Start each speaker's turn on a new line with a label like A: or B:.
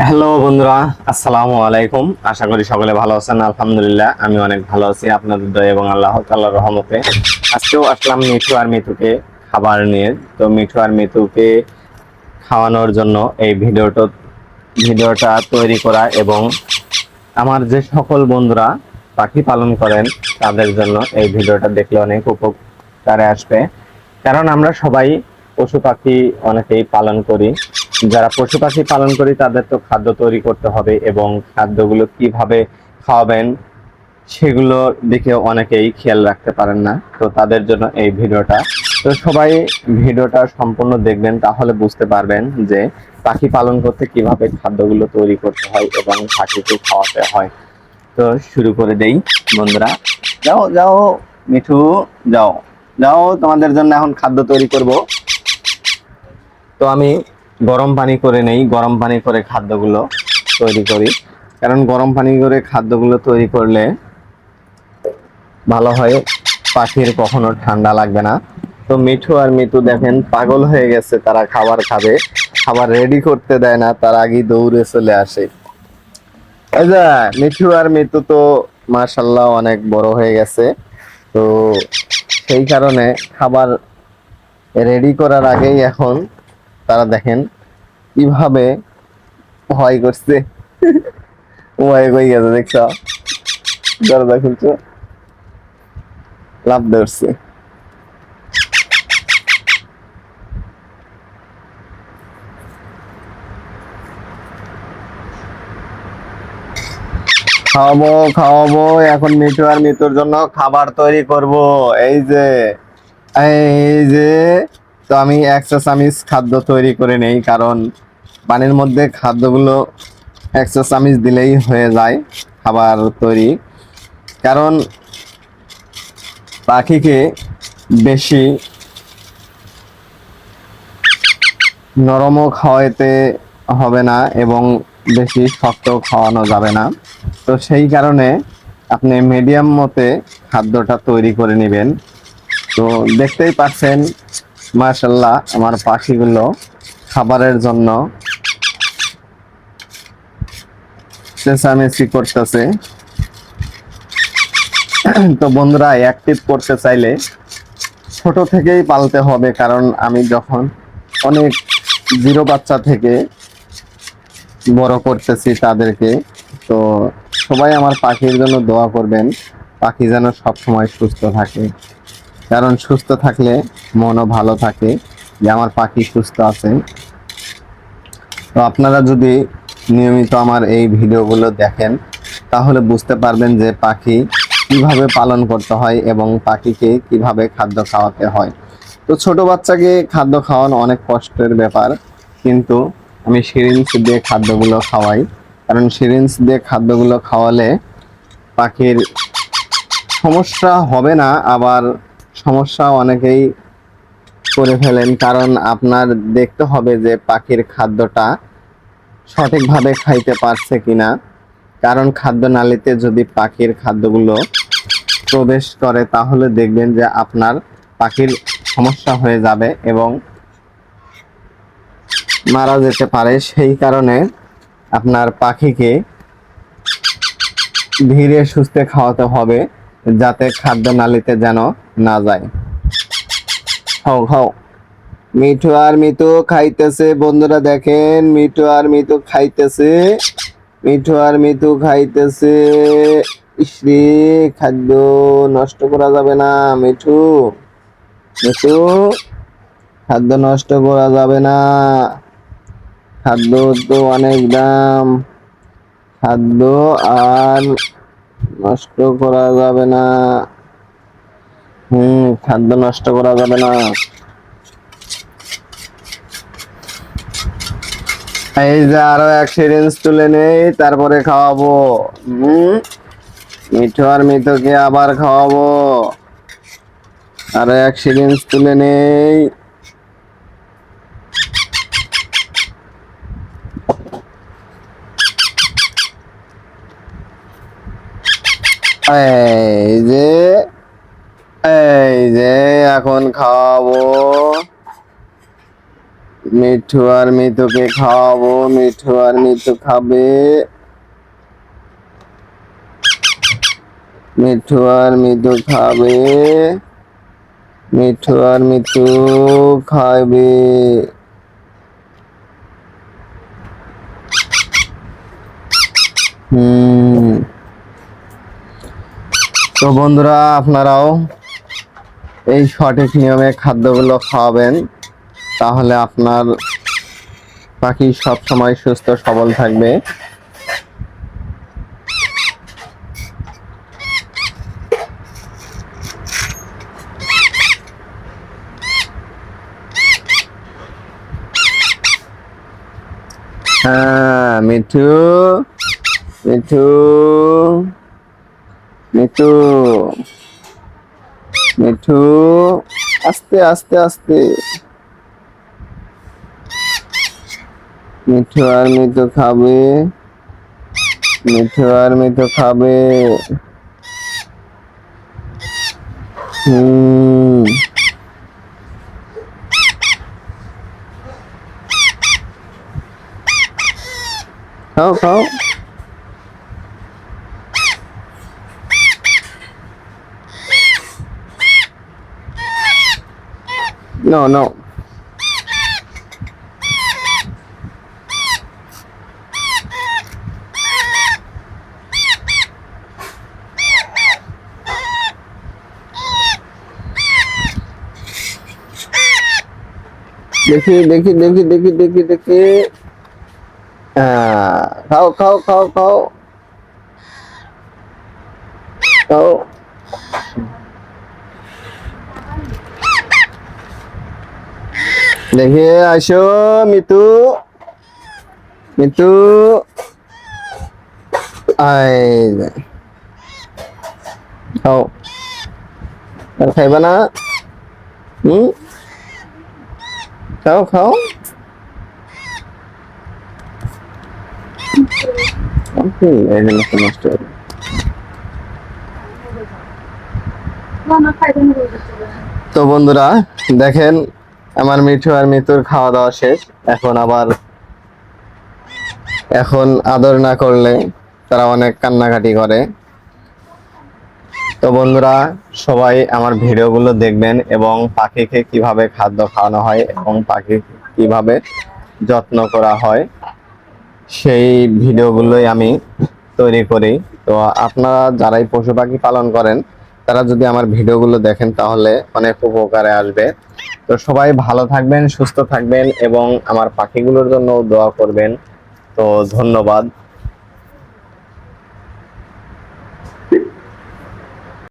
A: Hello বন্ধুরা, আসসালামু আলাইকুম। আশা করি সকলে ভালো আছেন। আলহামদুলিল্লাহ, আমি অনেক ভালো আছি আপনাদের দয়া এবং আল্লাহ তাআলার রহমতে। আজকেও আসলাম মিঠু আর মিতুকে খাবার নিয়ে। তো মিঠু আর মিতুকে খাওয়ানোর জন্য এই ভিডিওটা তৈরি করা, এবং আমার যে সকল বন্ধুরা পাখি পালন করেন তাদের জন্য এই ভিডিওটা দেখলে অনেক উপকারে আসবে। কারণ আমরা সবাই পশু পাখি অনেকেই পালন করি। যারা পশু পাখি পালন করি তাদের তো খাদ্য তৈরি করতে হবে, এবং খাদ্যগুলো কিভাবে খাওয়াবেন সেগুলো দিকে অনেকেই খেয়াল রাখতে পারেন না। তো তাদের জন্য এই ভিডিওটা। তো সবাই ভিডিওটা সম্পূর্ণ দেখবেন, তাহলে বুঝতে পারবেন যে পাখি পালন করতে কিভাবে খাদ্যগুলো তৈরি করতে হয় এবং পাখিকে খাওয়াতে হয়। তো শুরু করে দেই বন্ধুরা। যাও যাও মিঠু, যাও যাও, তোমাদের জন্য এখন খাদ্য তৈরি করব। তো আমি গরম পানি করে নেই, গরম পানি করে খাদ্যগুলো তৈরি করি। কারণ গরম পানি করে খাদ্যগুলো তৈরি করলে ভালো হয়, পাখির কখনো ঠান্ডা লাগবে না। তো মিঠু আর মিতু দেখেন পাগল হয়ে গেছে, তারা খাবার খাবে, খাবার রেডি করতে দেয় না, তার আগেই দৌড়ে চলে আসে। এই যে মিঠু আর মিতু তো মাশাআল্লাহ অনেক বড় হয়ে গেছে। তো সেই কারণে খাবার রেডি করার আগেই এখন তারা দেখেন কিভাবে ভয় করছে। ভয় কই গেছে দেখছ, দরজা খুলছো, লাফ ধরছে। খাওয়াবো খাওয়াবো, এখন মিঠু আর মিতুর জন্য খাবার তৈরি করব। এই যে এই যে তো আমি 1 চা চামচ খাদ্য তৈরি করে নেই, কারণ পানির মধ্যে খাদ্যগুলো 1 চা চামচ দিলেই হয়ে যায় খাবার তৈরি। কারণ পাখিকে বেশি নরমও খাওয়াইতে হবে না, এবং বেশি শক্ত খাওয়ানো যাবে না। তো সেই কারণে আপনি মিডিয়াম মতে খাদ্যটা তৈরি করে নেবেন। তো দেখতেই পাচ্ছেন মাশাআল্লাহ আমার পাখিগুলো খাবারের জন্য চেঁচামেচি করতেছে। তো বন্ধুরা, অ্যাক্টিভ করতে চাইলে ছোট থেকেই পালতে হবে, কারণ আমি যখন অনেক জিরো বাচ্চা থেকে বড় করতেছি তাদেরকে। তো সবাই আমার পাখির জন্য দোয়া করবেন, পাখি যেন সবসময় সুস্থ থাকে। কারণ সুস্থ থাকলে মনও ভালো থাকে যে আমার পাখি সুস্থ আছে। তো আপনারা যদি নিয়মিত আমার এই ভিডিওগুলো দেখেন, তাহলে বুঝতে পারবেন যে পাখি কিভাবে পালন করতে হয় এবং পাখিকে কিভাবে খাদ্য খাওয়াতে হয়। তো ছোট বাচ্চাকে খাদ্য খাওয়ানো অনেক কষ্টের ব্যাপার, কিন্তু আমি সিরিঞ্জ দিয়ে খাদ্যগুলো খাওয়াই। কারণ সিরিঞ্জ দিয়ে খাদ্যগুলো খাওয়ালে পাখির সমস্যা হবে না, আবার সমস্যা অনেকেই করে ফেলেন। কারণ আপনার দেখতে হবে যে পাখির খাদ্যটা সঠিকভাবে খাইতে পারছে কিনা। কারণ খাদ্য নালীতে যদি পাখির খাদ্যগুলো প্রবেশ করে, তাহলে দেখবেন যে আপনার পাখির সমস্যা হয়ে যাবে এবং মারা যেতে পারে। সেই কারণে আপনার পাখিকে ধীরে সুস্থে খাওয়াতে হবে, যাতে খাদ্য নালীতে যেন না যায়। খাও খাও, মিঠু আর মিতু খাইতেছে বন্ধুরা, দেখেন মিঠু আর মিতু খাইতেছে, মিঠু আর মিতু খাইতেছে। ইসরে, খাদ্য নষ্ট করা যাবে না মিঠু, মিঠু, খাদ্য নষ্ট করা যাবে না। খাদ্য তো অনেক দাম, খাদ্য আর নষ্ট করা যাবে না। খাদ্য নষ্ট করা যাবে না। এই যে আরো এক সিরিঞ্জ তুলে নেই, তারপরে খাওয়াবো। মিঠু আর মিঠুকে আবার খাওয়াবো। আরো এক সিরিঞ্জ তুলে নেই। এই যে এই যে এখন খাওয়াবো। মিঠু আর মিতুকে খাওয়াবো, মিঠু আর মিতু খাবে, মিঠু আর মিতু খাবে, মিঠু আর মিতু খাবে। তো বন্ধুরা, আপনারাও এই সঠিক নিয়মে খাদ্যগুলো খাওয়াবেন, তাহলে আপনার পাখি সব সময় সুস্থ সবল থাকবে। হ্যাঁ মিঠু, মিঠু, মিঠু, মিঠু, আস্তে আস্তে আস্তে। মিঠু আর মিঠু খাবে, মিঠু আর মিঠু খাবে। খাও খাও। No, no. দেখি দেখি দেখি দেখি দেখি দেখি। খাও খাও খাও খাও খাও। দেখি আসো মিতু, মিতু, আই খাও। আর খাইবা না? খাও খাও। নষ্ট হবে। তো বন্ধুরা দেখেন, আমার মিঠু আর মিতুর খাওয়া দাওয়া শেষ। এখন আদর না করলে তারা অনেক কান্নাকাটি করে। তো বন্ধুরা, সবাই আমার ভিডিওগুলো দেখবেন এবং পাখিকে কিভাবে খাদ্য খাওয়ানো হয় এবং পাখি কিভাবে যত্ন করা হয় সেই ভিডিওগুলোই আমি তৈরি করি। তো আপনারা যারাই পশু পাখি পালন করেন, তারা যদি আমার ভিডিওগুলো দেখেন তাহলে অনেক উপকারে আসবে। তো সবাই ভালো থাকবেন, সুস্থ থাকবেন এবং আমার পাখিগুলোর জন্য দোয়া করবেন। তো ধন্যবাদ।